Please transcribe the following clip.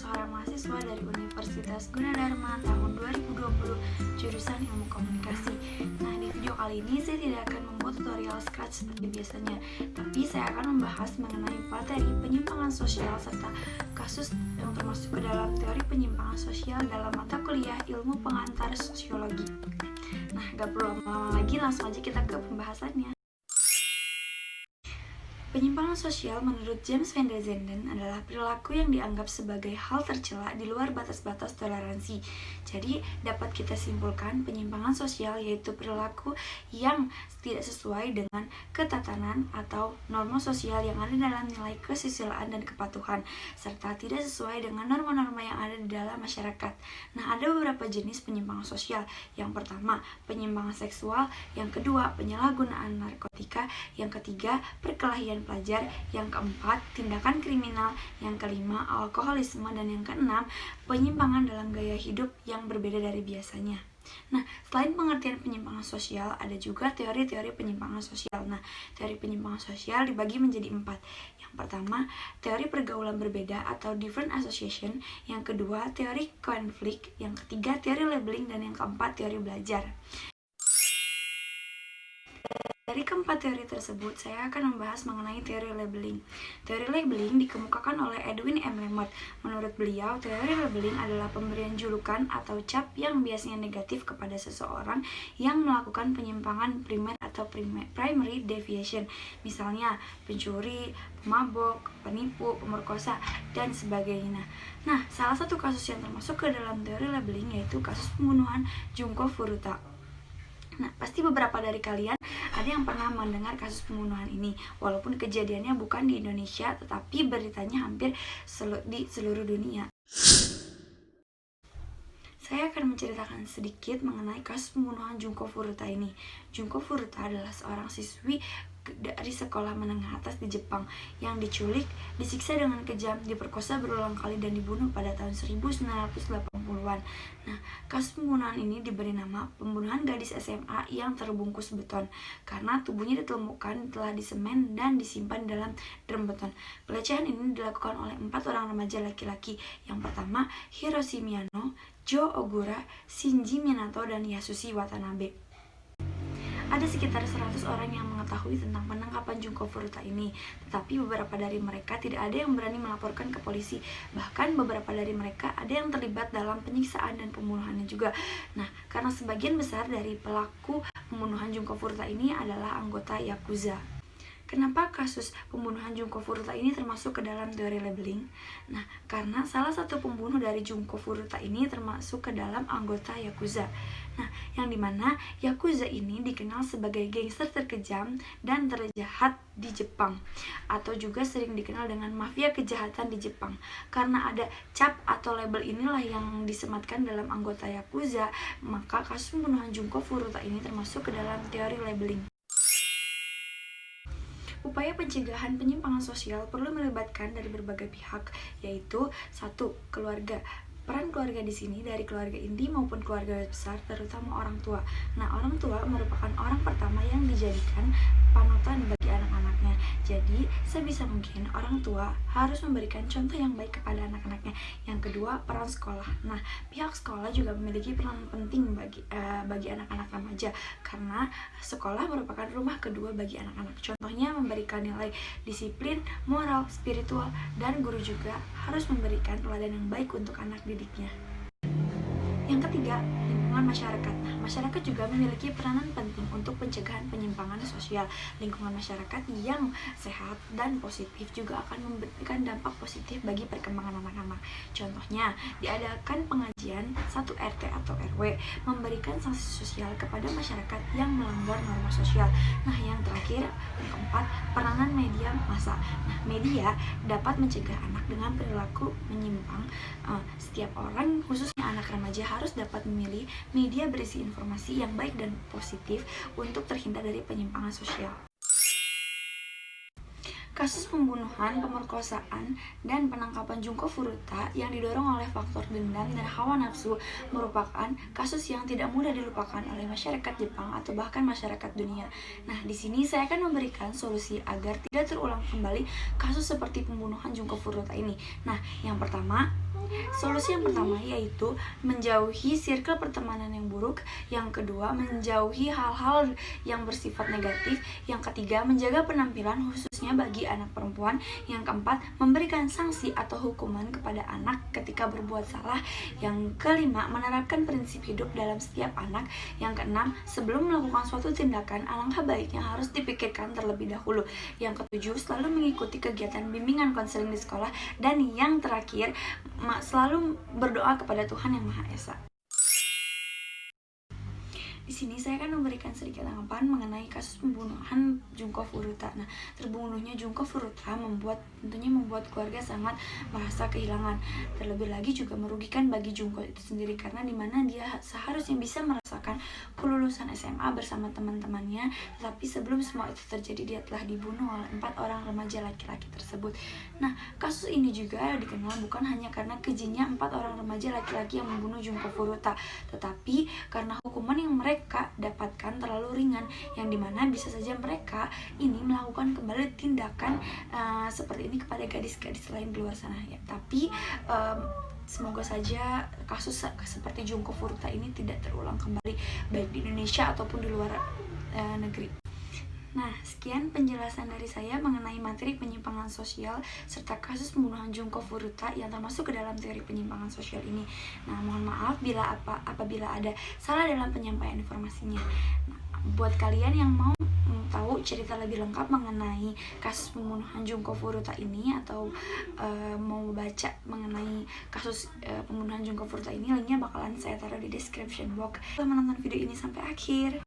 seorang mahasiswa dari Universitas Gunadarma tahun 2020 jurusan Ilmu Komunikasi. Nah, di video kali ini saya tidak akan membuat tutorial Scratch seperti biasanya, tapi saya akan membahas mengenai materi penyimpangan sosial serta kasus yang termasuk ke dalam teori penyimpangan sosial dalam mata kuliah Ilmu Pengantar Sosiologi. Nah, gak perlu lama-lama lagi, langsung aja kita ke pembahasannya. Penyimpangan sosial menurut James Van der Zanden adalah perilaku yang dianggap sebagai hal tercela di luar batas-batas toleransi. Jadi, dapat kita simpulkan penyimpangan sosial yaitu perilaku yang tidak sesuai dengan ketatanan atau norma sosial yang ada dalam nilai kesusilaan dan kepatuhan, serta tidak sesuai dengan norma-norma yang ada di dalam masyarakat. Nah, ada beberapa jenis penyimpangan sosial. Yang pertama, penyimpangan seksual. Yang kedua, penyalahgunaan narkotika. Yang ketiga, perkelahian pelajar. Yang keempat, tindakan kriminal. Yang kelima, alkoholisme. Dan yang keenam, penyimpangan dalam gaya hidup yang berbeda dari biasanya. Nah, selain pengertian penyimpangan sosial, ada juga teori-teori penyimpangan sosial. Nah, teori penyimpangan sosial dibagi menjadi 4. Yang pertama, teori pergaulan berbeda atau different association. Yang kedua, teori konflik. Yang ketiga, teori labeling. Dan yang keempat, teori belajar. Dari keempat teori tersebut, saya akan membahas mengenai teori labeling. Teori labeling dikemukakan oleh Edwin M. Lemert. Menurut beliau, teori labeling adalah pemberian julukan atau cap yang biasanya negatif kepada seseorang yang melakukan penyimpangan primer atau primary deviation. Misalnya, pencuri, pemabok, penipu, pemerkosa, dan sebagainya. Nah, salah satu kasus yang termasuk ke dalam teori labeling yaitu kasus pembunuhan Junko Furuta. Nah, pasti beberapa dari kalian ada yang pernah mendengar kasus pembunuhan ini, walaupun kejadiannya bukan di Indonesia, tetapi beritanya hampir di seluruh dunia. Saya akan menceritakan sedikit mengenai kasus pembunuhan Junko Furuta ini. Junko Furuta adalah seorang siswi dari sekolah menengah atas di Jepang yang diculik, disiksa dengan kejam, diperkosa berulang kali dan dibunuh pada tahun 1980-an. Nah, kasus pembunuhan ini diberi nama pembunuhan gadis SMA yang terbungkus beton karena tubuhnya ditemukan telah disemen dan disimpan dalam drum beton. Pelecehan ini dilakukan oleh 4 orang remaja laki-laki. Yang pertama, Hiroshi Miyano, Joe Ogura, Shinji Minato, dan Yasushi Watanabe. Ada sekitar 100 orang yang mengetahui tentang penangkapan Junko Furuta ini, tetapi beberapa dari mereka tidak ada yang berani melaporkan ke polisi. Bahkan beberapa dari mereka ada yang terlibat dalam penyiksaan dan pembunuhannya juga. Nah, karena sebagian besar dari pelaku pembunuhan Junko Furuta ini adalah anggota Yakuza. Kenapa kasus pembunuhan Junko Furuta ini termasuk ke dalam teori labeling? Nah, karena salah satu pembunuh dari Junko Furuta ini termasuk ke dalam anggota Yakuza. Nah, yang dimana Yakuza ini dikenal sebagai gangster terkejam dan terjahat di Jepang, atau juga sering dikenal dengan mafia kejahatan di Jepang. Karena ada cap atau label inilah yang disematkan dalam anggota Yakuza, maka kasus pembunuhan Junko Furuta ini termasuk ke dalam teori labeling. Upaya pencegahan penyimpangan sosial perlu melibatkan dari berbagai pihak, yaitu 1. Keluarga. Peran keluarga di sini dari keluarga inti maupun keluarga besar, terutama orang tua. Nah, orang tua merupakan orang pertama yang dijadikan panutan bagi anak-anaknya. Jadi, sebisa mungkin orang tua harus memberikan contoh yang baik kepada anak-anaknya. Yang kedua, peran sekolah. Nah, pihak sekolah juga memiliki peran penting bagi anak-anak remaja, karena sekolah merupakan rumah kedua bagi anak-anak. Contohnya memberikan nilai disiplin, moral, spiritual, dan guru juga harus memberikan teladan yang baik untuk anak didiknya. Yang ketiga, lingkungan masyarakat. Nah, masyarakat juga memiliki peranan penting untuk pencegahan penyimpangan sosial. Lingkungan masyarakat yang sehat dan positif juga akan memberikan dampak positif bagi perkembangan anak-anak. Contohnya, diadakan pengajian 1 RT atau RW, memberikan sanksi sosial kepada masyarakat yang melanggar norma sosial. Nah, yang terakhir, yang keempat, peranan media massa. Nah, media dapat mencegah anak dengan perilaku menyimpang. Setiap orang, khususnya anak remaja, harus dapat memilih media berisi informasi yang baik dan positif untuk terhindar dari penyimpangan sosial. Kasus pembunuhan, pemerkosaan, dan penangkapan Junko Furuta yang didorong oleh faktor dendam dan hawa nafsu merupakan kasus yang tidak mudah dilupakan oleh masyarakat Jepang atau bahkan masyarakat dunia. Nah, di sini saya akan memberikan solusi agar tidak terulang kembali kasus seperti pembunuhan Junko Furuta ini. Nah, yang pertama, Solusi yang pertama yaitu menjauhi circle pertemanan yang buruk. Yang kedua, menjauhi hal-hal yang bersifat negatif. Yang ketiga, menjaga penampilan khususnya bagi anak perempuan. Yang keempat, memberikan sanksi atau hukuman kepada anak ketika berbuat salah. Yang kelima, menerapkan prinsip hidup dalam setiap anak. Yang keenam, sebelum melakukan suatu tindakan, alangkah baiknya harus dipikirkan terlebih dahulu. Yang ketujuh, selalu mengikuti kegiatan bimbingan konseling di sekolah. Dan yang terakhir, selalu berdoa kepada Tuhan Yang Maha Esa. Di sini saya akan memberikan sedikit tanggapan mengenai kasus pembunuhan Junko Furuta. Nah, terbunuhnya Junko Furuta tentunya membuat keluarga sangat merasa kehilangan. Terlebih lagi juga merugikan bagi Junko itu sendiri, karena dimana dia seharusnya bisa merasakan kelulusan SMA bersama teman-temannya, tetapi sebelum semua itu terjadi dia telah dibunuh oleh 4 orang remaja laki-laki tersebut. Nah, kasus ini juga dikenal bukan hanya karena kejinya 4 orang remaja laki-laki yang membunuh Junko Furuta, tetapi karena hukuman yang mereka dapatkan terlalu ringan, yang dimana bisa saja mereka ini melakukan kembali tindakan seperti ini kepada gadis-gadis lain di luar sana ya. Tapi semoga saja kasus seperti Junko Furuta ini tidak terulang kembali, baik di Indonesia ataupun di luar negeri. Nah, sekian penjelasan dari saya mengenai materi penyimpangan sosial serta kasus pembunuhan Junko Furuta yang termasuk ke dalam teori penyimpangan sosial ini. Nah, mohon maaf apabila ada salah dalam penyampaian informasinya. Nah, buat kalian yang mau tahu cerita lebih lengkap mengenai kasus pembunuhan Junko Furuta ini, atau mau baca mengenai kasus pembunuhan Junko Furuta ini, linknya bakalan saya taruh di description box. Menonton video ini sampai akhir.